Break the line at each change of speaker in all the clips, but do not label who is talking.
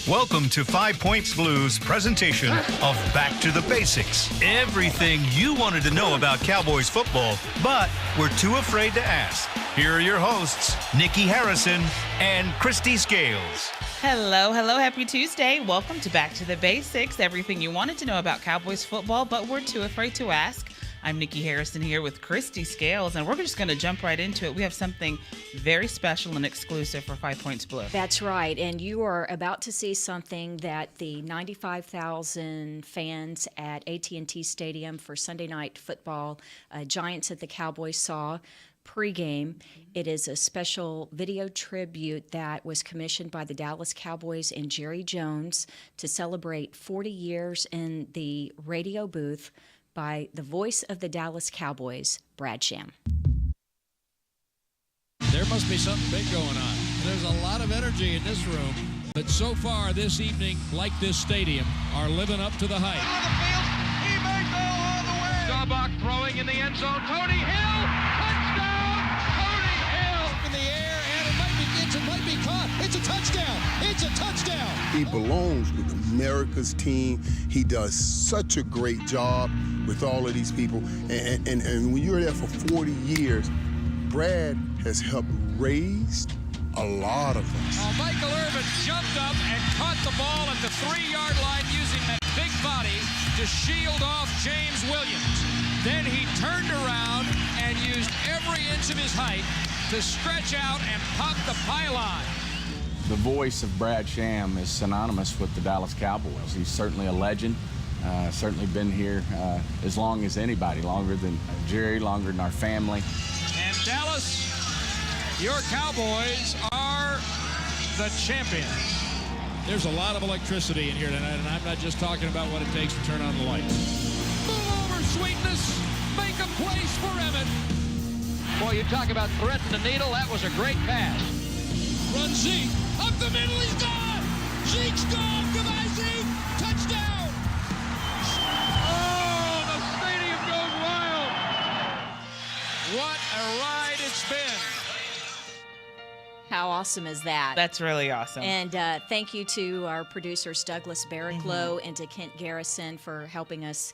Welcome to 5 Points Blues presentation of Back to the Basics. Everything you wanted to know about Cowboys football, but were too afraid to ask. Here are your hosts, Nikki Harrison and Christy Scales.
Hello, happy Tuesday. Welcome to Back to the Basics. Everything you wanted to know about Cowboys football, but were too afraid to ask. I'm Nikki Harrison here with Christy Scales, and we're just going to jump right into it. We have something very special and exclusive for 5 Points Blue.
That's right, and you are about to see something that the 95,000 fans at AT&T Stadium for Sunday Night Football, Giants at the Cowboys saw pregame. It is a special video tribute that was commissioned by the Dallas Cowboys and Jerry Jones to celebrate 40 years in the radio booth by the voice of the Dallas Cowboys, Brad Sham.
There must be something big going on. There's a lot of energy in this room, but so far this evening, like this stadium, are living up to the hype.
He may go all the way. Staubach throwing in the end zone. Tony Hill, touchdown! Tony Hill
In the air, and it might be caught. It's a touchdown. It's a touchdown.
He belongs with America's team. He does such a great job with all of these people. And when you're there for 40 years, Brad has helped raise a lot of us.
Michael Irvin jumped up and caught the ball at the 3-yard line using that big body to shield off James Williams. Then he turned around and used every inch of his height to stretch out and pop the pylon.
The voice of Brad Sham is synonymous with the Dallas Cowboys. He's certainly a legend, certainly been here as long as anybody, longer than Jerry, longer than our family.
And Dallas, your Cowboys are the champions.
There's a lot of electricity in here tonight, and I'm not just talking about what it takes to turn on the lights.
Move over, Sweetness. Make a place for Emmett. Boy, you talk about threading the needle. That was a great pass.
Run Zeke. Up the middle, he's gone. Zeke's gone. Goodbye, Zeke. Touchdown.
Oh, the stadium goes wild. What a ride it's been.
How awesome is that?
That's really awesome.
And thank you to our producers, Douglas Barraclough and to Kent Garrison for helping us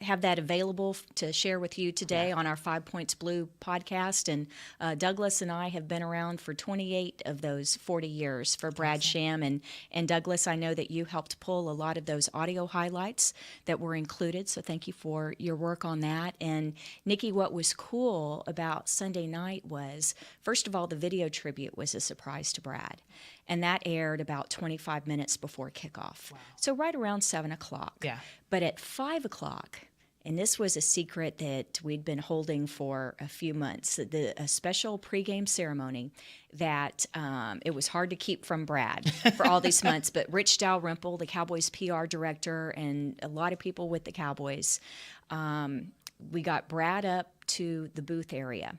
have that available to share with you today on our 5 Points Blue podcast. And Douglas and I have been around for 28 of those 40 years for Brad Sham. And Douglas, I know that you helped pull a lot of those audio highlights that were included. So thank you for your work on that. And Nikki, what was cool about Sunday night was, first of all, the video tribute was a surprise to Brad. And that aired about 25 minutes before kickoff. Wow. So right around 7 o'clock.
Yeah.
But at 5 o'clock, and this was a secret that we'd been holding for a few months, a special pregame ceremony that it was hard to keep from Brad for all these months. But Rich Dalrymple, the Cowboys PR director, and a lot of people with the Cowboys, we got Brad up to the booth area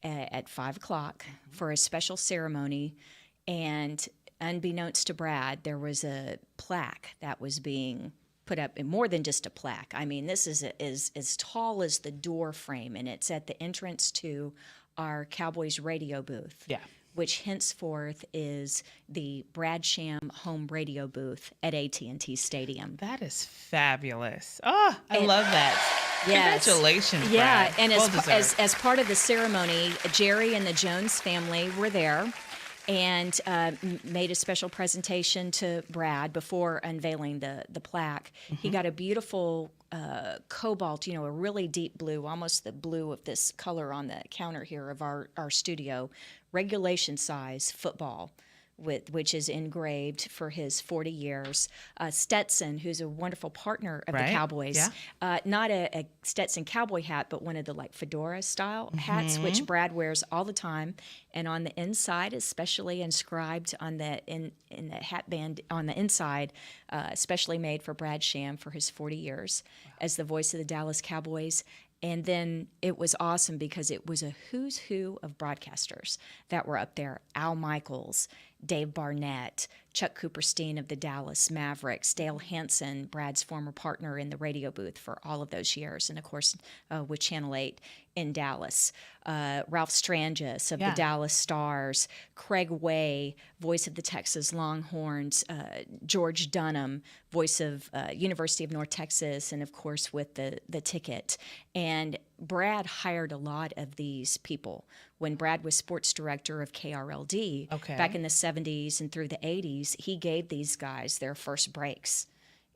at 5 o'clock for a special ceremony, and unbeknownst to Brad, there was a plaque that was being put up, and more than just a plaque. I mean, this is as tall as the door frame, and it's at the entrance to our Cowboys radio booth.
Yeah.
Which henceforth is the Brad Sham home radio booth at AT&T Stadium.
That is fabulous. Oh, I love that.
Yes.
Congratulations,
Yeah,
Brad.
and
Well deserved.
as part of the ceremony, Jerry and the Jones family were there and made a special presentation to Brad before unveiling the plaque. He got a beautiful cobalt, a really deep blue, almost the blue of this color on the counter here of our studio, regulation size football, which is engraved for his 40 years. Stetson, who's a wonderful partner of the Cowboys, not a Stetson cowboy hat, but one of the fedora style hats, which Brad wears all the time. And on the inside, especially inscribed on the in the hat band on the inside, especially made for Brad Sham for his 40 years as the voice of the Dallas Cowboys. And then it was awesome because it was a who's who of broadcasters that were up there. Al Michaels, Dave Barnett, Chuck Cooperstein of the Dallas Mavericks, Dale Hansen, Brad's former partner in the radio booth for all of those years, and of course with Channel 8 in Dallas, Ralph Strangis of the Dallas Stars, Craig Way, voice of the Texas Longhorns, George Dunham, voice of University of North Texas, and of course with the Ticket. And Brad hired a lot of these people. When Brad was sports director of KRLD back in the 70s and through the 80s, he gave these guys their first breaks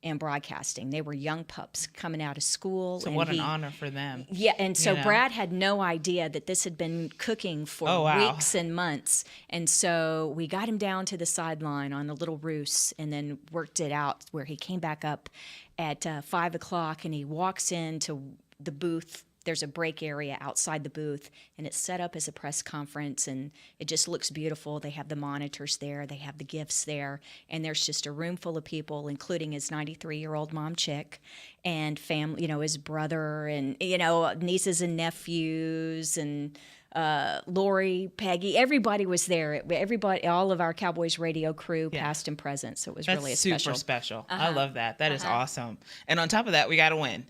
in broadcasting. They were young pups coming out of school.
So what an honor for them.
Yeah, and so Brad had no idea that this had been cooking for weeks and months. And so we got him down to the sideline on a little roost and then worked it out where he came back up at 5 o'clock and he walks into the booth. There's a break area outside the booth, and it's set up as a press conference, and it just looks beautiful. They have the monitors there, they have the gifts there, and there's just a room full of people, including his 93-year-old mom, Chick, and family, his brother, and, nieces and nephews, and Lori, Peggy, everybody was there. Everybody, all of our Cowboys radio crew, past and present. So it was really
super
special.
Special. I love that. That is awesome. And on top of that, we got to win.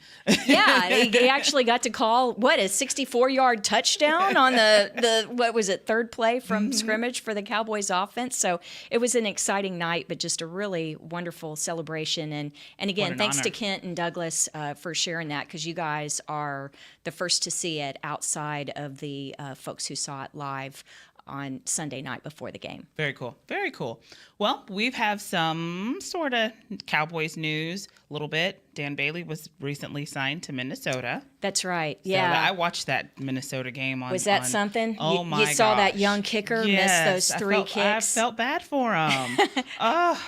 Yeah, he actually got to call a 64-yard touchdown on the what was it, third play from scrimmage for the Cowboys offense. So it was an exciting night, but just a really wonderful celebration. And again, thanks to Kent and Douglas for sharing that, because you guys are the first to see it outside of the folks who saw it live on Sunday night before the game.
Very cool. Very cool. Well, we've have some sort of Cowboys news a little bit. Dan Bailey was recently signed to Minnesota.
That's right.
So
Yeah.
I watched that Minnesota game on.
Was that something?
Oh my
You saw that
gosh.
young kicker miss those three kicks?
I felt bad for him.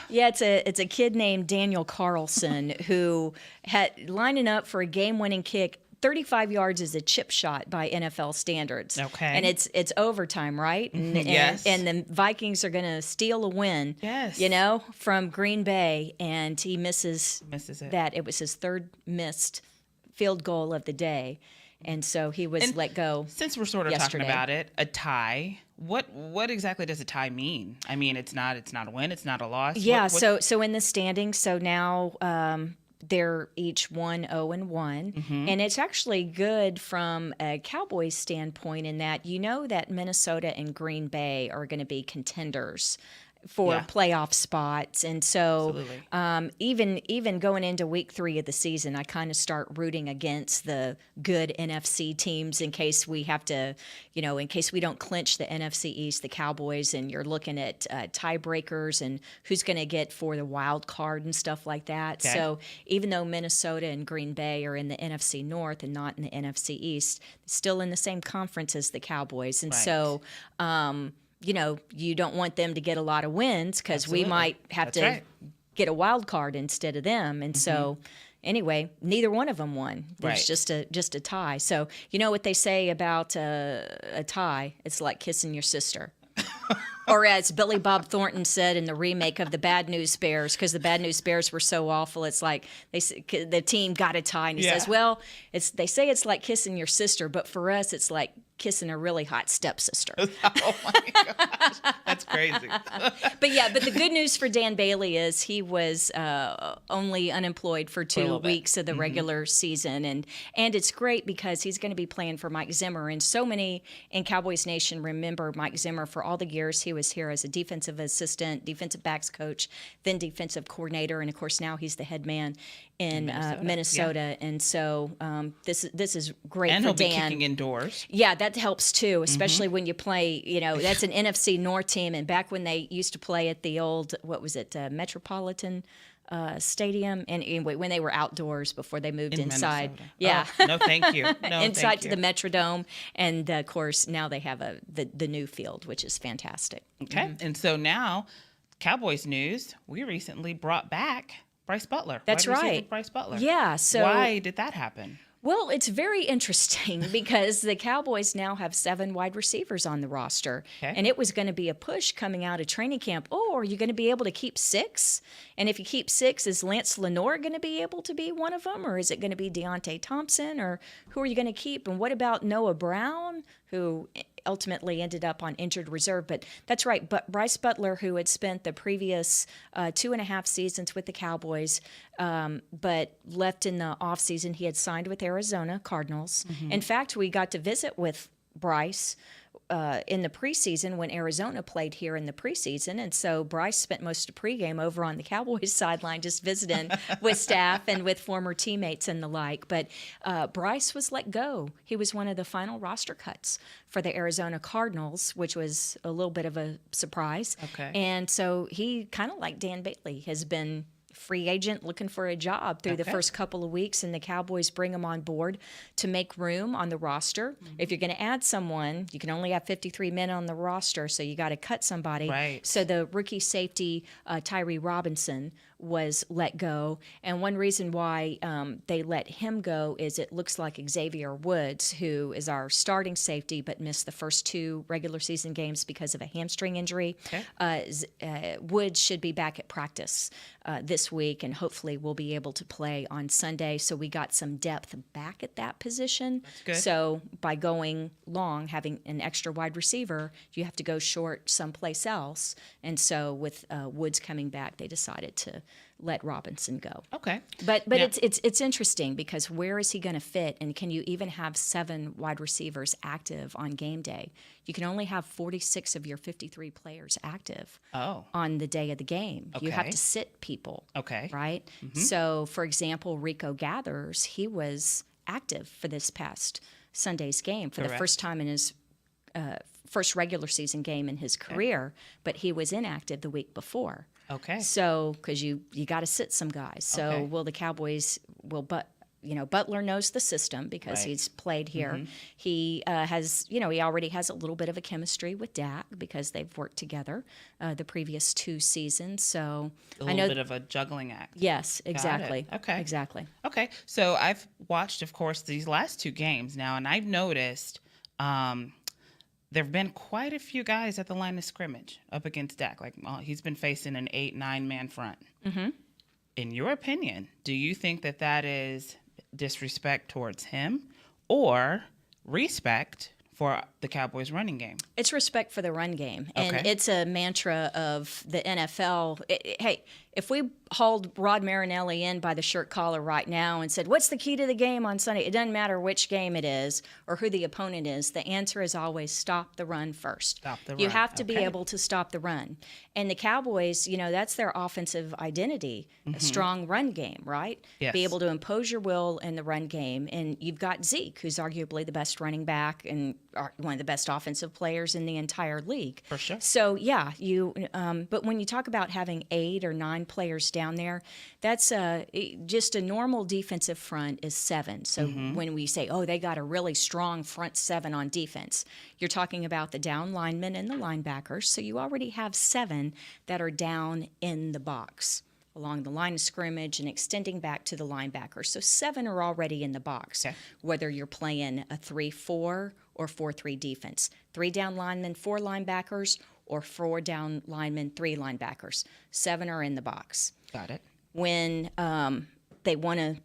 Yeah, it's a kid named Daniel Carlson who had lining up for a game-winning kick. 35 yards is a chip shot by NFL standards.
Okay.
And it's overtime, right?
Yes.
And the Vikings are going to steal a win,
Yes.
From Green Bay, and he misses
it.
that. It was his third missed field goal of the day, and so he was let go.
Since we're sort of
yesterday.
talking about it, a tie. What exactly does a tie mean? I mean, it's not a win, it's not a loss.
Yeah,
What-
so in the standings, so now they're each 1-0-1, and it's actually good from a Cowboys standpoint in that that Minnesota and Green Bay are going to be contenders for playoff spots, and so even going into week 3 of the season, I kind of start rooting against the good NFC teams in case we have to, in case we don't clinch the NFC East, the Cowboys, and you're looking at tiebreakers and who's going to get for the wild card and stuff like that.
Okay.
So even though Minnesota and Green Bay are in the NFC North and not in the NFC East, still in the same conference as the Cowboys, and so. You don't want them to get a lot of wins because we might have to get a wild card instead of them. And so, anyway, neither one of them won. There's just a tie. So, you know what they say about a tie? It's like kissing your sister. Or as Billy Bob Thornton said in the remake of the Bad News Bears, because the Bad News Bears were so awful, it's like the team got a tie, and he says, "Well, they say it's like kissing your sister, but for us, it's like kissing a really hot stepsister."
Oh my gosh, that's crazy.
But the good news for Dan Bailey is he was only unemployed for 2 weeks of the regular season, and it's great because he's going to be playing for Mike Zimmer, and so many in Cowboys Nation remember Mike Zimmer for all the years he was here as a defensive assistant, defensive backs coach, then defensive coordinator, and of course now he's the head man in Minnesota. And so this is great
and
for
he'll
Dan.
be kicking indoors.
Yeah, that helps too, especially when you play, that's an NFC North team. And back when they used to play at the old, Metropolitan Stadium, and anyway, when they were outdoors before they moved inside.
Minnesota.
Yeah.
Oh, no, thank you. No,
inside
thank
to
you.
the Metrodome. And of course, now they have the new field, which is fantastic.
Okay. And so now, Cowboys news, we recently brought back Bryce Butler.
That's
wide receiver
right.
Bryce Butler.
Yeah. So
why did that happen?
Well, it's very interesting because the Cowboys now have 7 wide receivers on the roster.
Okay.
And it was going to be a push coming out of training camp. Oh, are you going to be able to keep 6? And if you keep 6, is Lance Lenore going to be able to be one of them? Or is it going to be Deontay Thompson? Or who are you going to keep? And what about Noah Brown, who ultimately ended up on injured reserve. But that's right. But Bryce Butler, who had spent the previous 2.5 seasons with the Cowboys, but left in the offseason, he had signed with Arizona Cardinals. In fact, we got to visit with Bryce in the preseason when Arizona played here in the preseason. And so Bryce spent most of pregame over on the Cowboys sideline just visiting with staff and with former teammates and the like. But Bryce was let go. He was one of the final roster cuts for the Arizona Cardinals, which was a little bit of a surprise.
Okay.
And so he, kind of like Dan Bailey, has been free agent looking for a job through the first couple of weeks, and the Cowboys bring him on board to make room on the roster. If you're going to add someone, you can only have 53 men on the roster, so you got to cut somebody.
Right.
So the rookie safety Tyree Robinson was let go, and one reason why they let him go is it looks like Xavier Woods, who is our starting safety but missed the first 2 regular season games because of a hamstring injury. Woods should be back at practice this week, and hopefully we'll be able to play on Sunday. So we got some depth back at that position.
That's good.
So by going long, having an extra wide receiver, you have to go short someplace else. And so with Woods coming back, they decided to let Robinson go.
Okay.
But it's interesting because where is he going to fit, and can you even have 7 wide receivers active on game day? You can only have 46 of your 53 players active on the day of the game. You have
Okay.
to sit people.
Okay.
Right? So, for example, Rico Gathers, he was active for this past Sunday's game for the
Correct.
first time in his first regular season game in his career, but he was inactive the week before.
Okay.
So, because you got to sit some guys. So,
Okay.
will the Cowboys? Butler knows the system because
Right.
he's played here. He has, he already has a little bit of a chemistry with Dak because they've worked together the previous 2 seasons. So,
A
I
little
know.
bit of a juggling act.
Yes, exactly.
Okay.
Exactly.
Okay, so I've watched, of course, these last 2 games now, and I've noticed there have been quite a few guys at the line of scrimmage up against Dak. Like, he's been facing an 8-9 man front. In your opinion, do you think that is disrespect towards him or respect for the Cowboys' running game?
It's respect for the run game. And
Okay.
it's a mantra of the NFL. Hey, if we hauled Rod Marinelli in by the shirt collar right now and said, what's the key to the game on Sunday? It doesn't matter which game it is or who the opponent is. The answer is always stop the run first.
Stop the
You
run.
have to be
Okay.
able to stop the run. And the Cowboys, that's their offensive identity, a strong run game, right?
Yes.
Be able to impose your will in the run game. And you've got Zeke, who's arguably the best running back and one of the best offensive players in the entire league.
For sure.
So, yeah, but when you talk about having 8 or 9 players down there, that's just a normal defensive front is 7. So when we say, they got a really strong front 7 on defense, you're talking about the down linemen and the linebackers. So you already have 7 that are down in the box along the line of scrimmage and extending back to the linebackers. So 7 are already in the box,
Okay.
whether you're playing a 3-4 or 4-3 defense. 3 down linemen, 4 linebackers, or 4 down linemen, 3 linebackers. 7 are in the box.
Got it.
When they want to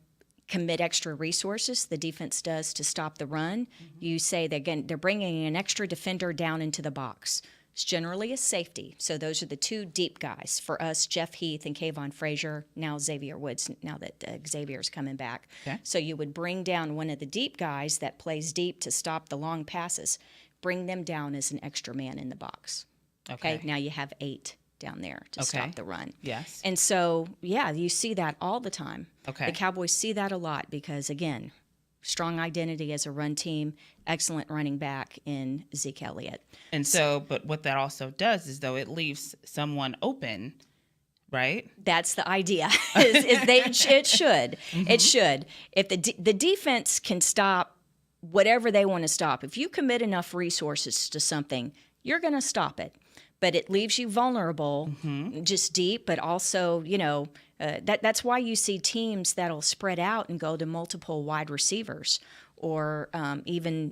commit extra resources, the defense does, to stop the run, you say they're bringing an extra defender down into the box. It's generally a safety. So those are the 2 deep guys. For us, Jeff Heath and Kayvon Frazier, now Xavier Woods, now that Xavier's coming back.
Okay.
So you would bring down one of the deep guys that plays deep to stop the long passes, bring them down as an extra man in the box. Okay. Now you have 8 down there to
Okay.
stop the run.
Yes.
And so, yeah, you see that all the time.
Okay.
The Cowboys see that a lot because, again, strong identity as a run team, excellent running back in Zeke Elliott.
And so, but what that also does is, though, it leaves someone open, right?
That's the idea. It should. It should. If the defense can stop whatever they want to stop, if you commit enough resources to something, you're going to stop it. But it leaves you vulnerable, just deep, but also, that's why you see teams that'll spread out and go to multiple wide receivers or even,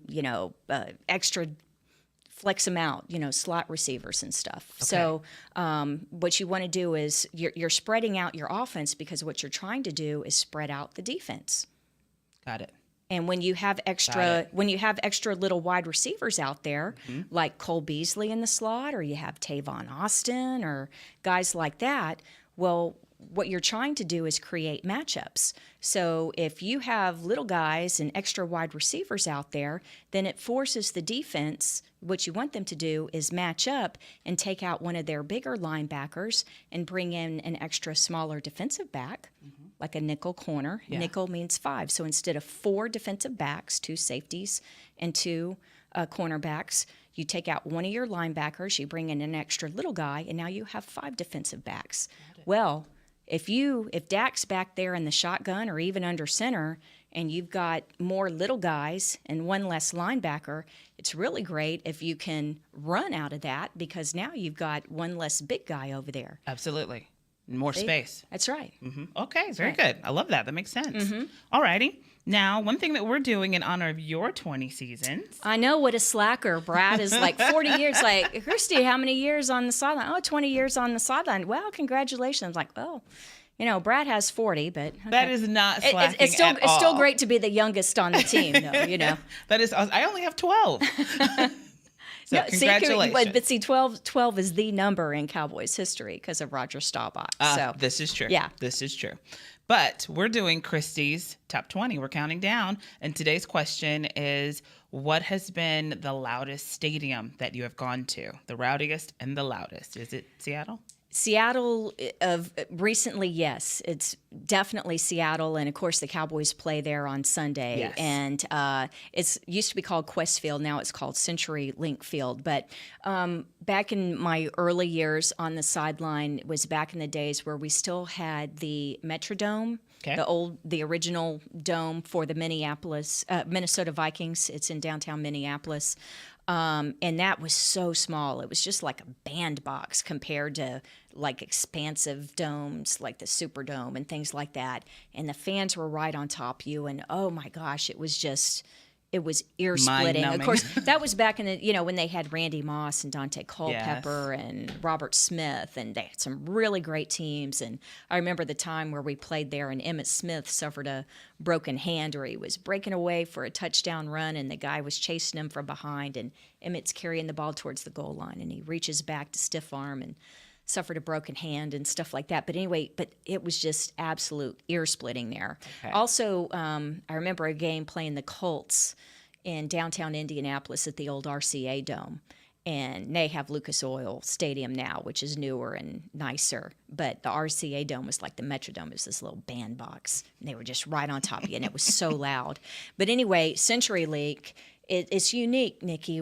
extra flex them out, slot receivers and stuff. Okay. So what you want to do is you're spreading out your offense because what you're trying to do is spread out the defense.
Got it.
And when you have extra little wide receivers out there, like Cole Beasley in the slot, or you have Tavon Austin or guys like that, well, what you're trying to do is create matchups. So if you have little guys and extra wide receivers out there, then it forces the defense. What you want them to do is match up and take out one of their bigger linebackers and bring in an extra smaller defensive back, like a nickel corner.
Yeah.
Nickel means 5. So instead of 4 defensive backs, 2 safeties and 2 cornerbacks, you take out one of your linebackers, you bring in an extra little guy, and now you have 5 defensive backs. Well, if Dak's back there in the shotgun or even under center, and you've got more little guys and one less linebacker, it's really great if you can run out of that, because now you've got one less big guy over there.
Absolutely. More space.
That's right.
Okay, very good. I love that. That makes sense.
Mm-hmm.
All righty. Now, one thing that we're doing in honor of your 20 seasons.
I know, what a slacker. Brad is like 40 years. Like, Christy, how many years on the sideline? Oh, 20 years on the sideline. Well, congratulations. Like, well, Brad has 40, but okay.
That is not slacking
it's still,
at
it's still
all.
great to be the youngest on the team, though,
That is, I only have 12. So
No,
congratulations.
but see, 12 is the number in Cowboys history because of Roger Staubach. So
This is true.
Yeah.
This is true. But we're doing Christie's top 20. We're counting down. And today's question is, what has been the loudest stadium that you have gone to? The rowdiest and the loudest. Is it Seattle?
Seattle of recently, yes, it's definitely Seattle, and of course the Cowboys play there on Sunday.
Yes.
And it's used to be called Quest Field, now it's called Century Field. But back in my early years on the sideline, it was back in the days where we still had the Metrodome.
Okay.
The original dome for the Minnesota Vikings. It's in downtown Minneapolis. And that was so small. It was just like a bandbox compared to like expansive domes like the Superdome and things like that. And the fans were right on top of you. And oh my gosh, it was ear splitting. Of
Mind-numbing.
course, that was back in the, when they had Randy Moss and Dante Culpepper and Robert Smith, and they had some really great teams. And I remember the time where we played there, and Emmitt Smith suffered a broken hand, or he was breaking away for a touchdown run, and the guy was chasing him from behind, and Emmitt's carrying the ball towards the goal line, and he reaches back to stiff arm and suffered a broken hand and stuff like that. But anyway, it was just absolute ear splitting there.
Okay.
Also, I remember a game playing the Colts in downtown Indianapolis at the old RCA Dome. And they have Lucas Oil Stadium now, which is newer and nicer. But the RCA Dome was like the Metrodome. It was this little bandbox. And they were just right on top of you, and it was so loud. But anyway, CenturyLink, it's unique, Nikki.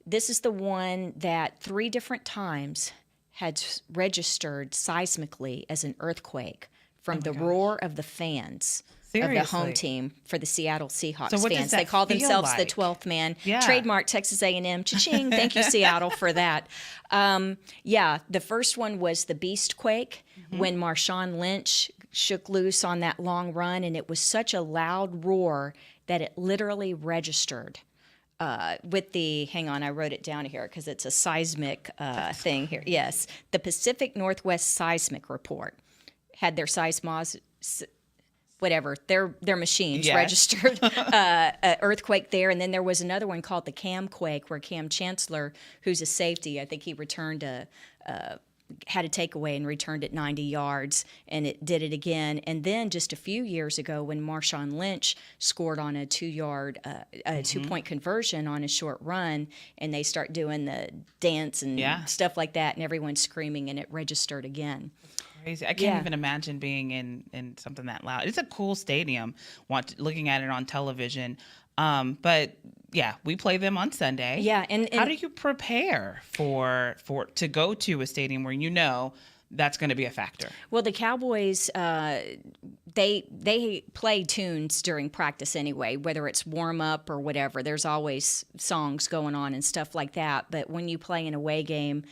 This is the one that 3 different times had registered seismically as an earthquake from the roar of the fans of the home
Seriously?
team for the Seattle Seahawks
So what does
fans.
that
They call
feel
themselves the
like?
12th man.
Yeah.
Trademark Texas A&M. Cha-ching. Thank you, Seattle, for that. The first one was the Beast Quake when Marshawn Lynch shook loose on that long run, and it was such a loud roar that it literally registered. Hang on, I wrote it down here because it's a seismic thing here. Yes, the Pacific Northwest Seismic Report had their their machines
Yes.
registered an earthquake there. And then there was another one called the Cam Quake, where Cam Chancellor, who's a safety, I think he returned had a takeaway and returned it 90 yards, and it did it again. And then just a few years ago, when Marshawn Lynch scored on a 2-yard, 2-point conversion on a short run, and they start doing the dance and stuff like that, and everyone's screaming, and it registered again.
Crazy. I can't even imagine being in something that loud. It's a cool stadium, looking at it on television. But yeah, we play them on Sunday.
Yeah, and
how do you prepare for to go to a stadium where that's going to be a factor?
Well, the Cowboys, they play tunes during practice anyway, whether it's warm up or whatever. There's always songs going on and stuff like that. But when you play an away game,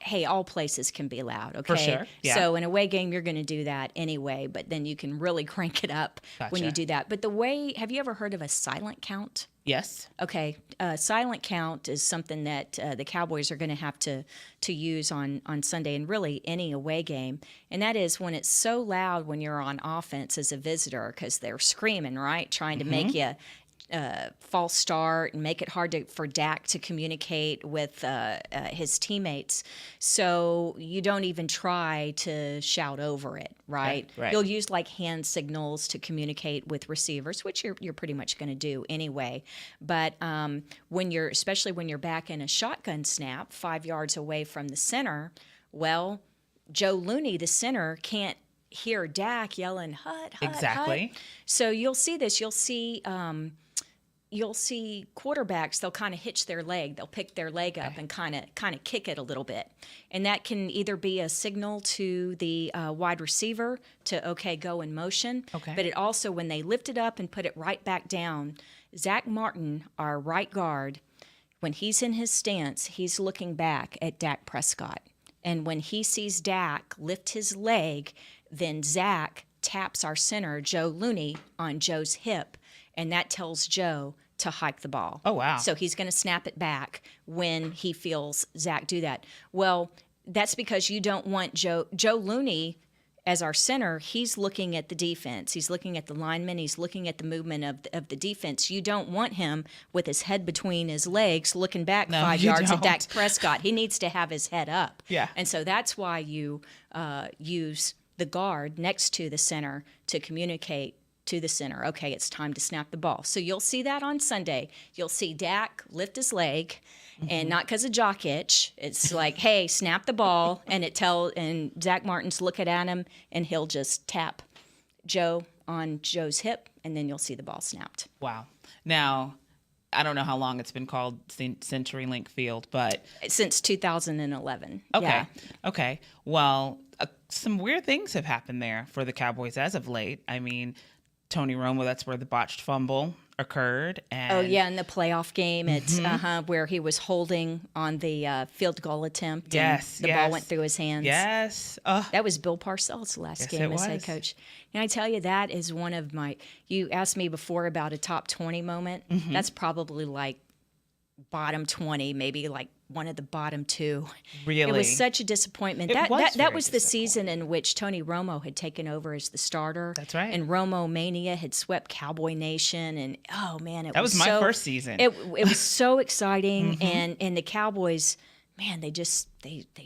hey, all places can be loud, okay?
For sure, yeah.
So an away game, you're going to do that anyway, but then you can really crank it up when you
Gotcha.
do that. But have you ever heard of a silent count?
Yes.
Okay, silent count is something that the Cowboys are going to have to use on Sunday and really any away game, and that is when it's so loud when you're on offense as a visitor because they're screaming, right, trying to make you false start and make it hard for Dak to communicate with his teammates. So you don't even try to shout over it, right?
Right.
You'll use like hand signals to communicate with receivers, which you're pretty much going to do anyway. But especially when you're back in a shotgun snap 5 yards away from the center, well, Joe Looney, the center, can't hear Dak yelling "hut, hut,
Exactly.
hut." So you'll see this. You'll see quarterbacks, they'll kind of hitch their leg. They'll pick their leg up and kind of kick it a little bit. And that can either be a signal to the wide receiver to, okay, go in motion.
Okay.
But it also, when they lift it up and put it right back down, Zach Martin, our right guard, when he's in his stance, he's looking back at Dak Prescott. And when he sees Dak lift his leg, then Zach taps our center, Joe Looney, on Joe's hip, and that tells Joe to hike the ball.
Oh, wow.
So he's going to snap it back when he feels Zach do that. Well, that's because you don't want Joe Looney as our center. He's looking at the defense. He's looking at the linemen. He's looking at the movement of the defense. You don't want him with his head between his legs looking back
No,
5
you
yards
don't.
at Dak Prescott. He needs to have his head up.
Yeah.
And so that's why you use the guard next to the center to communicate to the center. Okay, it's time to snap the ball. So you'll see that on Sunday. You'll see Dak lift his leg, and not because of jock itch. It's like, hey, snap the ball, and Zach Martin's looking at him, and he'll just tap Joe on Joe's hip, and then you'll see the ball snapped.
Wow. Now, I don't know how long it's been called CenturyLink Field, but
Since 2011.
okay.
Yeah.
Okay. Well, some weird things have happened there for the Cowboys as of late. I mean, Tony Romo, that's where the botched fumble occurred. And
Oh yeah, in the playoff game, it's where he was holding on the field goal attempt.
Yes,
and the ball went through his hands.
Yes.
That was Bill Parcells' last
Yes,
game
it
as head
was.
coach. And I tell you, that is one of my. You asked me before about a top 20 moment. That's probably like bottom 20, maybe like one of the bottom 2.
Really?
It was such a disappointment.
It
That
was
that
very
was the season in which Tony Romo had taken over as the starter.
That's right.
And Romo Mania had swept Cowboy Nation, and oh man,
That was my
so-
first season.
It was so exciting, and the Cowboys, man, they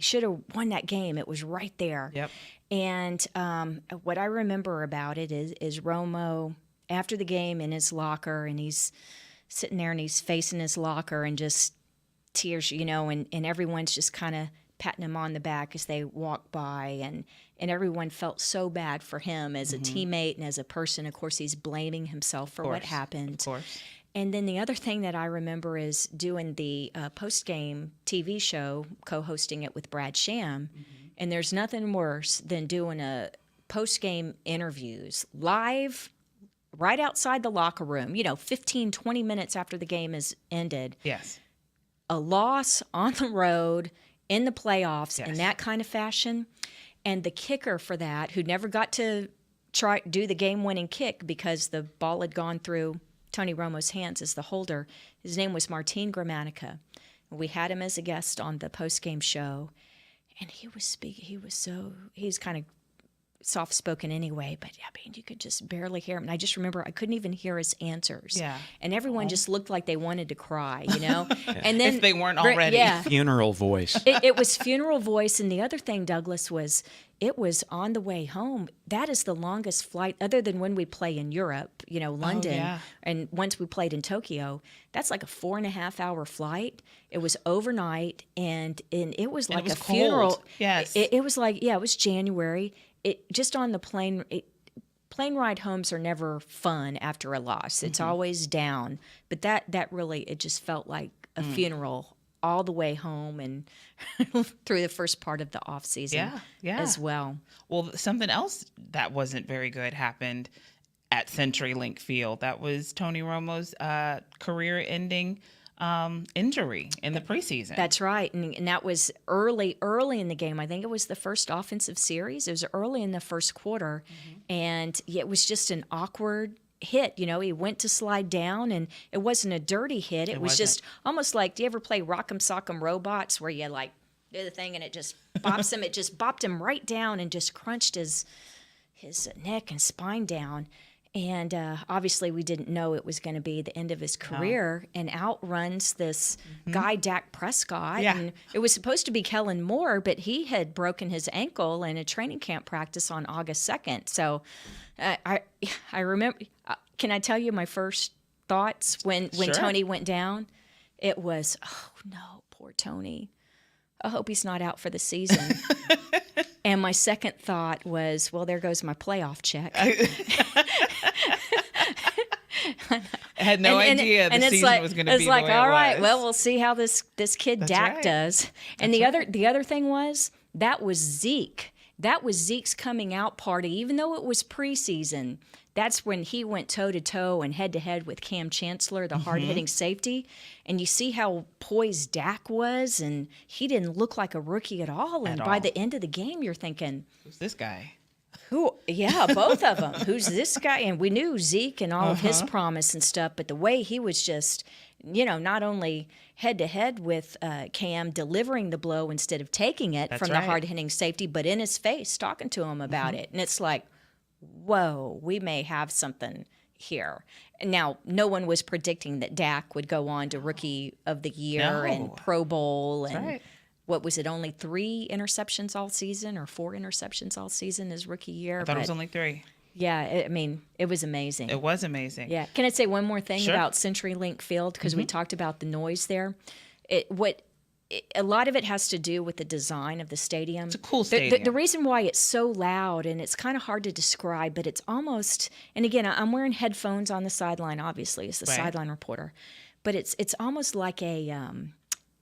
should have won that game. It was right there.
Yep.
And what I remember about it is Romo after the game in his locker, and he's sitting there and he's facing his locker and just tears, and everyone's just kind of patting him on the back as they walk by, and everyone felt so bad for him as a teammate and as a person. Of course, he's blaming himself for what happened.
Of course.
And then the other thing that I remember is doing the post-game TV show, co-hosting it with Brad Sham, and there's nothing worse than doing a post-game interviews live right outside the locker room, 15, 20 minutes after the game is ended.
Yes.
A loss on the road in the playoffs
Yes.
in that kind of fashion. And the kicker for that, who never got to do the game-winning kick because the ball had gone through Tony Romo's hands as the holder, his name was Martin Gramatica. We had him as a guest on the post-game show, and he was speaking. He's kind of soft-spoken anyway, but I mean, you could just barely hear him. And I just remember I couldn't even hear his answers.
Yeah.
And everyone just looked like they wanted to cry, And then
If they weren't already.
Yeah.
Funeral voice.
It was funeral voice. And the other thing, Douglas, was it was on the way home. That is the longest flight, other than when we play in Europe, London.
yeah.
And once we played in Tokyo, that's like a 4.5-hour flight. It was overnight, and it was
And
like
it was
a funeral.
cold. Yes.
It was like, it was January. Just on the plane, plane ride homes are never fun after a loss. It's always down. But that really, it just felt like a funeral all the way home and through the first part of the off season as well.
Well, something else that wasn't very good happened at CenturyLink Field. That was Tony Romo's career-ending injury in the preseason.
That's right. And that was early in the game. I think it was the first offensive series. It was early in the first quarter. And it was just an awkward hit. You know, he went to slide down, and it wasn't a dirty hit. It was just almost like, do you ever play Rock'em Sock'em Robots where you like do the thing and it just bops him? It just bopped him right down and just crunched his neck and spine down. And obviously, we didn't know it was going to be the end of his career. And out runs this guy, Dak Prescott.
Yeah.
And it was supposed to be Kellen Moore, but he had broken his ankle in a training camp practice on August 2nd. So I remember. Can I tell you my first thoughts when
Sure.
Tony went down? It was, oh no, poor Tony. I hope he's not out for the season. And my second thought was, well, there goes my playoff check.
I had no idea the season was going to be
it's like,
the way
all
it
right,
was.
well, we'll see how this kid
That's
Dak
right.
does. And the other thing was, that was Zeke. That was Zeke's coming out party, even though it was preseason. That's when he went toe-to-toe and head-to-head with Cam Chancellor, the hard-hitting safety. And you see how poised Dak was, and he didn't look like a rookie at all. And by the end of the game, you're thinking,
Who's this guy?
who? Yeah, both of them. Who's this guy? And we knew Zeke and all of his promise and stuff, but the way he was just, you know, not only head-to-head with Cam, delivering the blow instead of taking it from
right.
the hard-hitting safety, but in his face, talking to him about it. And it's like, whoa, we may have something here. Now, no one was predicting that Dak would go on to Rookie of the Year and Pro Bowl. And
right.
what was it, only 3 interceptions all season or 4 interceptions all season his rookie year?
I thought it was only 3.
Yeah, I mean, it was amazing.
It was amazing.
Yeah. Can I say one more thing
Sure.
about CenturyLink Field? Because we talked about the noise there. A lot of it has to do with the design of the stadium. It's
a cool stadium.
The reason why it's so loud, and it's kind of hard to describe, but it's almost, and again, I'm wearing headphones on the sideline, obviously, as the
Right.
sideline reporter, but it's almost like a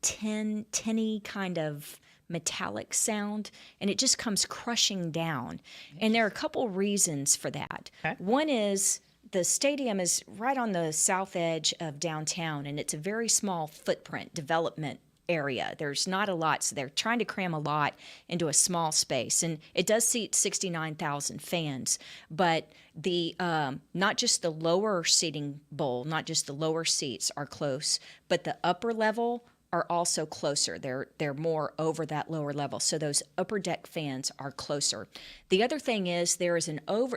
tinny kind of metallic sound, and it just comes crushing down. And there are a couple reasons for that.
Okay.
One is the stadium is right on the south edge of downtown, and it's a very small footprint development area. There's not a lot, so they're trying to cram a lot into a small space, and it does seat 69,000 fans. But the not just the lower seating bowl, not just the lower seats are close, but the upper level are also closer. They're more over that lower level. So those upper deck fans are closer. The other thing is there is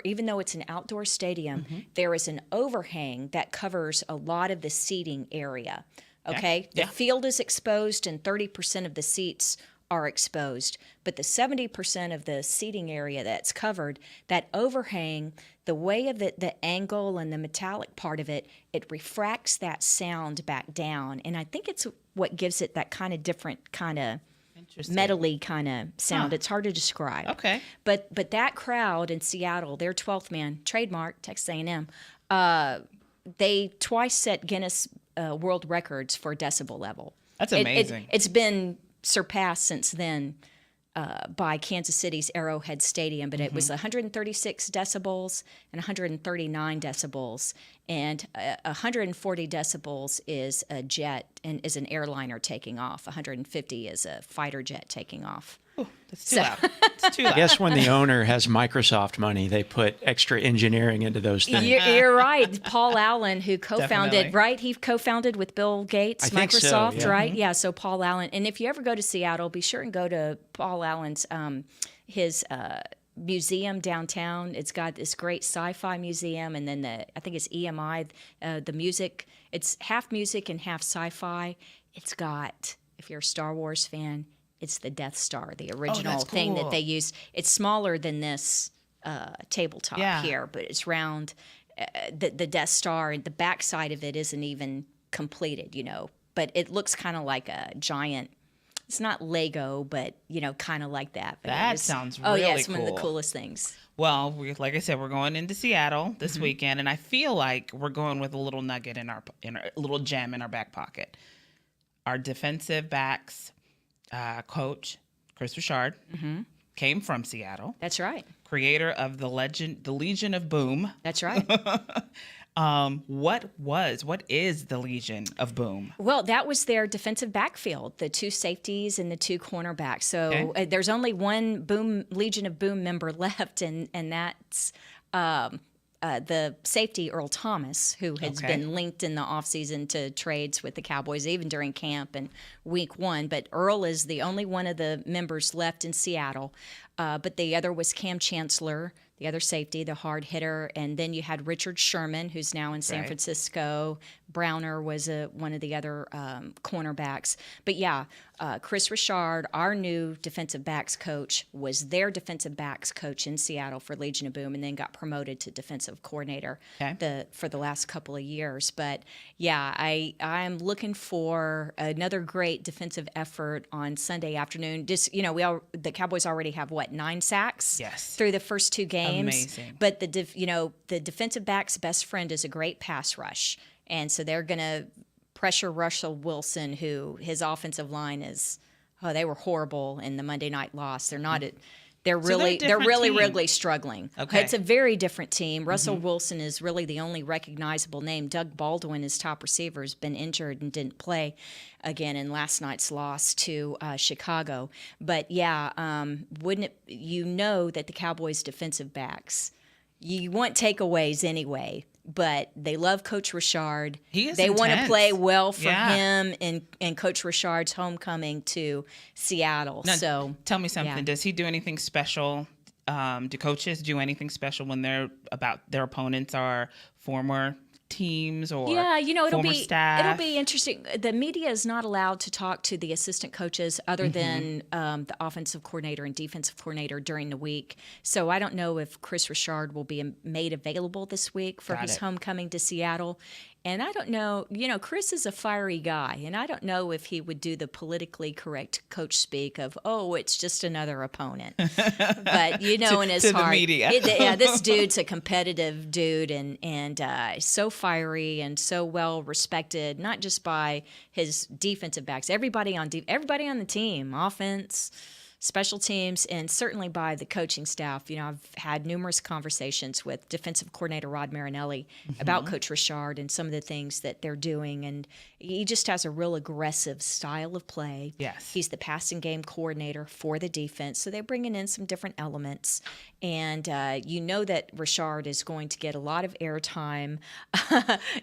even though it's an outdoor stadium, there is an overhang that covers a lot of the seating area. Okay?
Yeah.
The field is exposed and 30% of the seats are exposed, but the 70% of the seating area that's covered, that overhang, the way of it, the angle and the metallic part of it, it refracts that sound back down. And I think it's what gives it that kind of different kind of metally kind of sound. It's hard to describe.
Okay.
But that crowd in Seattle, their 12th man, trademark, Texas A&M, they twice set Guinness world records for decibel level.
That's amazing.
It's been surpassed since then by Kansas City's Arrowhead Stadium, but it was 136 decibels and 139 decibels, and 140 decibels is a jet and is an airliner taking off. 150 is a fighter jet taking off.
That's too loud. It's too loud.
I guess when the owner has Microsoft money, they put extra engineering into those things.
You're right. Paul Allen, who co-founded,
Definitely.
right? He co-founded with Bill Gates,
I think so,
Microsoft,
yeah.
right? Yeah, so Paul Allen. And if you ever go to Seattle, be sure and go to Paul Allen's, his museum downtown. It's got this great sci-fi museum, and then I think it's EMI, the music. It's half music and half sci-fi. It's got, if you're a Star Wars fan, it's the Death Star, the original
that's
thing
cool.
that they use. It's smaller than this tabletop here, but it's round. The Death Star, and the backside of it isn't even completed, but it looks kind of like a giant. It's not Lego, but kind of like that. But
That sounds
oh yeah,
really
it's one of the
cool.
coolest things.
Well, like I said, we're going into Seattle this weekend, and I feel like we're going with a little nugget in our little gem in our back pocket. Our defensive backs coach, Chris Richard, came from Seattle.
That's right.
Creator of the Legion of Boom.
That's right.
What is the Legion of Boom?
Well, that was their defensive backfield, the 2 safeties and the 2 cornerbacks. So there's only one Legion of Boom member left, and that's the safety, Earl Thomas, who has been linked in the offseason to trades with the Cowboys, even during camp and week 1. But Earl is the only one of the members left in Seattle. But the other was Cam Chancellor, the other safety, the hard hitter. And then you had Richard Sherman, who's now in San Francisco. Browner was one of the other cornerbacks. But yeah, Chris Richard, our new defensive backs coach, was their defensive backs coach in Seattle for Legion of Boom, and then got promoted to defensive coordinator for the last couple of years. But yeah, I'm looking for another great defensive effort on Sunday afternoon. Just the Cowboys already have 9 sacks through the first 2 games.
Amazing.
But the defensive back's best friend is a great pass rush. And so they're going to pressure Russell Wilson, who his offensive line is, they were horrible in the Monday night loss. They're not they're really struggling.
Okay.
It's a very different team. Russell Wilson is really the only recognizable name. Doug Baldwin, his top receiver, has been injured and didn't play again in last night's loss to Chicago. But yeah, wouldn't it, that the Cowboys defensive backs, you want takeaways anyway, but they love Coach Richard. They want to play well for him and Coach Richard's homecoming to Seattle.
Now,
so
tell me something. Yeah. Does he do anything special? Do coaches do anything special when their opponents are former teams or former staff?
It'll be interesting. The media is not allowed to talk to the assistant coaches other than the offensive coordinator and defensive coordinator during the week. So I don't know if Chris Richard will be made available this week for his homecoming to Seattle. And I don't know, Chris is a fiery guy, and I don't know if he would do the politically correct coach speak of, it's just another opponent. But, in his heart,
the media.
This dude's a competitive dude and so fiery and so well respected, not just by his defensive backs, everybody on the team, offense, special teams, and certainly by the coaching staff. I've had numerous conversations with defensive coordinator Rod Marinelli about Coach Richard and some of the things that they're doing, and he just has a real aggressive style of play.
Yes.
He's the passing game coordinator for the defense, so they're bringing in some different elements, and that Richard is going to get a lot of airtime.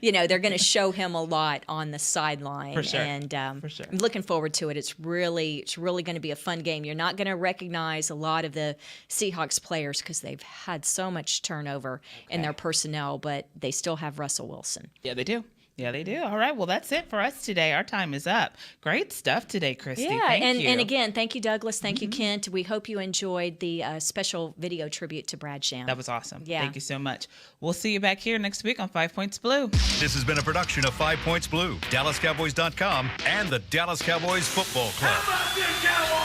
They're going to show him a lot on the sideline,
for sure.
And
for sure.
I'm looking forward to it. It's really going to be a fun game. You're not going to recognize a lot of the Seahawks players because they've had so much turnover in their personnel, but they still have Russell Wilson.
Yeah, they do. Yeah, they do. All right. Well, that's it for us today. Our time is up. Great stuff today, Christy.
Yeah,
Thank you.
And again, thank you, Douglas. Thank you, Kent. We hope you enjoyed the special video tribute to Brad Sham.
That was awesome.
Yeah.
Thank you so much. We'll see you back here next week on 5 Points Blue.
This has been a production of 5 Points Blue, DallasCowboys.com, and the Dallas Cowboys Football Club.
How about this, Cowboys?